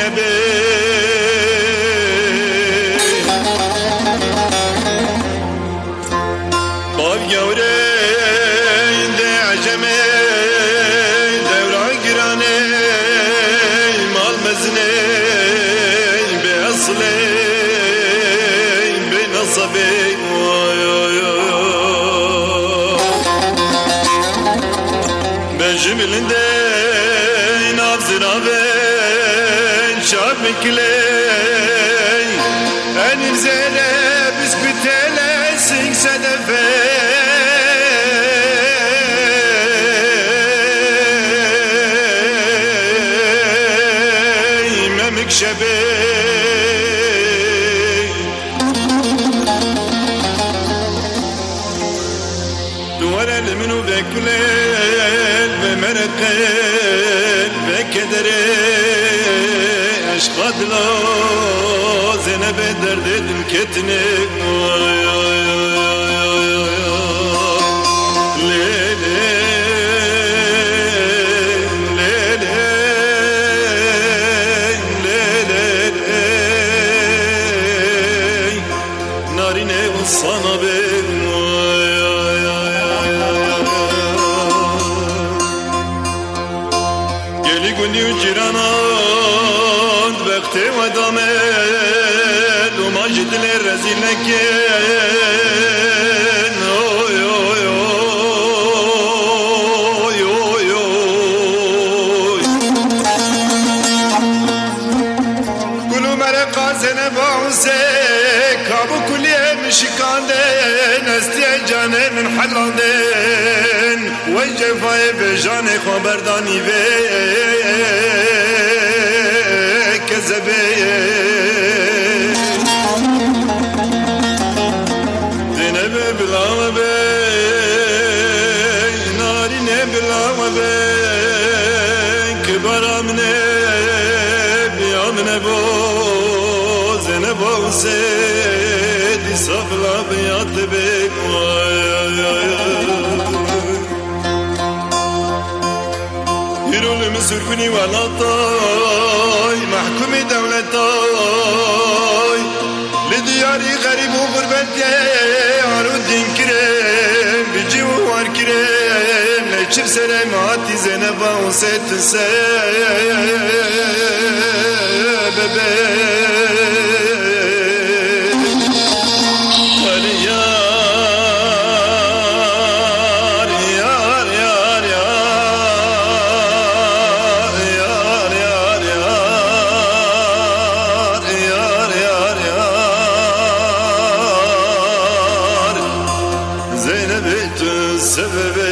Zeynep'e Bav gavreyn de aceme Devra girane Mal mezne Be asle Be nasabe Ben jümlinde Navzirave Şabikiley Enim zere Biskütele Sing sedefe Memik şebe Duvar elimin u bekulel Ve merekel Ve kedere Aşk adla Zeynep'e dert edim ketine Ay ay ay ay ay Lele Lele Lele Narine sana ben Ay ay ay ay Geli günü cirana Bekte ve damel Umacidle rezilleken Oy oy oy oy oy Kulu mereka zenebağse Kabu kulye mişikanden Estiye cane min hallanden Ve cefayı be jane haberdani ve Zeynep'e bilama bey Narine bilama bey Kibaramne biyamne bo Zeynep olse Disafla biyat bey Ay ay ay Yürülümü sürgünü valatay Mahkumi devletay Lidiyari garib u gurbette Arudin kirem Bici u var kirem Leçir selemati Zeynep'a o setin sebebe Ali yar yar yar yar Yar yar yar Yar yar yar Zeynep'e tüm sebebi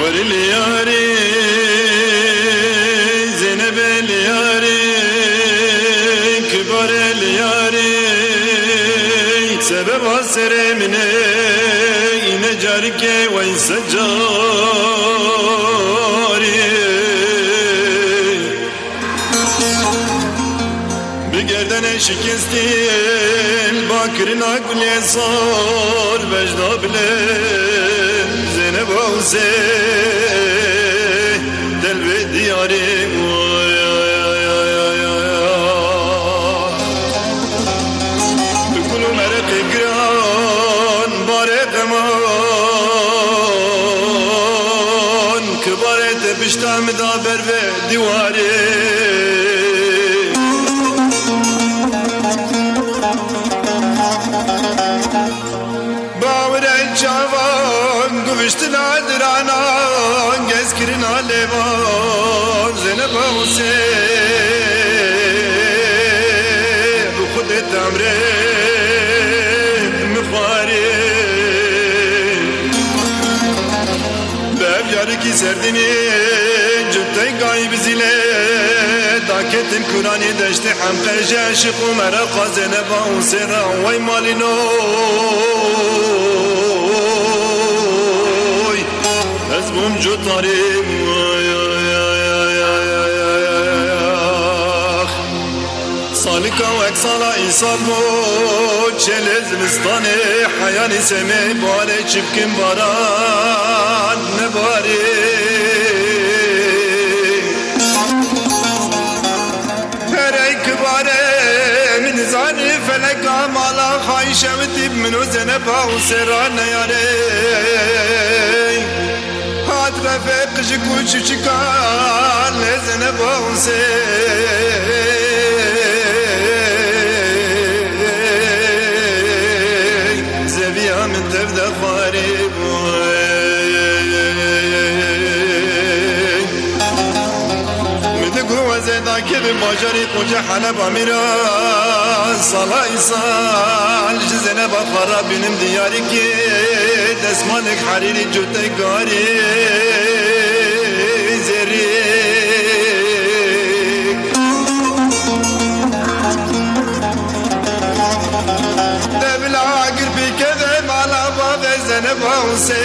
Varil-yari Zeynep-el-yari Kibar-el-yari Sebeb asremine Yine carike ve secari Bir gerdene şikestil Bakırın akle sar Vecda bile Zeynep Avze Delve diyari دیواری باورن چاوان گوشتن آدرانا گزکرین آلیوان زنب حسین خودت امره مخاری بیاری کی سردینی جدای گای بزیله داکتن کرانی دشت حمقه جاشق و مرقا زنب حسین وی مالی نوی از بوم جو تاریم سالکا و اکسالا ایسال بود چل زمستانه حیانی سمه باره چپکن باران نباری هر ای کباره من زانی فلکا مالا خواهی شوتیب منو زنبا و سران نیاره هات رفق جکو چکار لزنبا و من تبدا قريب مدقو وزيدا كيف باجري قوجة حلب أميرا صلاة إصال جزنا بخرا بنم دياري كي دسمانك حريري جوتي قاري زري دبلا قربي كذا زنب حسين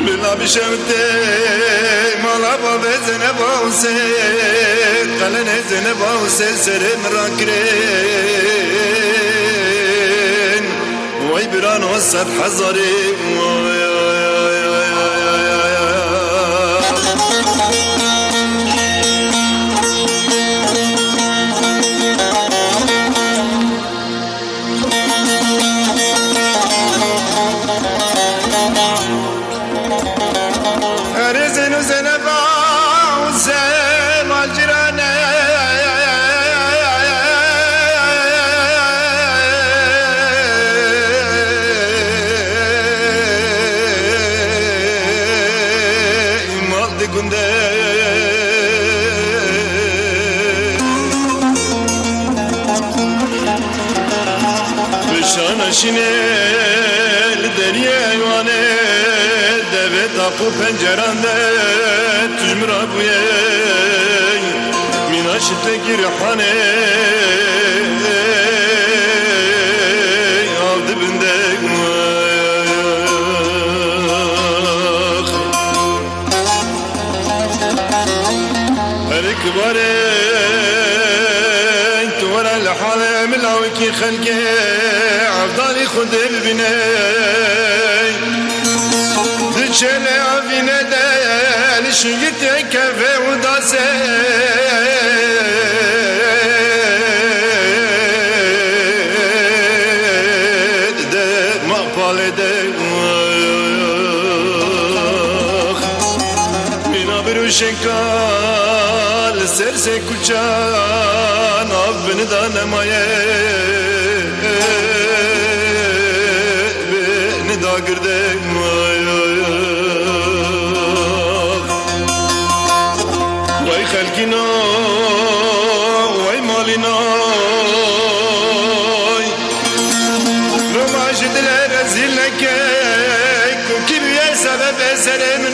بلا بشمتي مالا بابا زنب حسين قلن زنب حسين سرم راكرين وي بران وصد حزاري شنل دریا ایوانه دوید آقو پنجرانده تجمرا بویه میناشت گیرحانه آب دبنده هر کباره تورا لحاله ملاوکی خلقه عبدالي خود ببینه دچله آفینه دل شنگت کفه و داسه ده مقباله ده مینا برو شکال سرسه کچان آب بنده نمایه گردک وای خلقینا وای مالینا رو ماجد لرزیل نکه کوکی بیه سبب سرن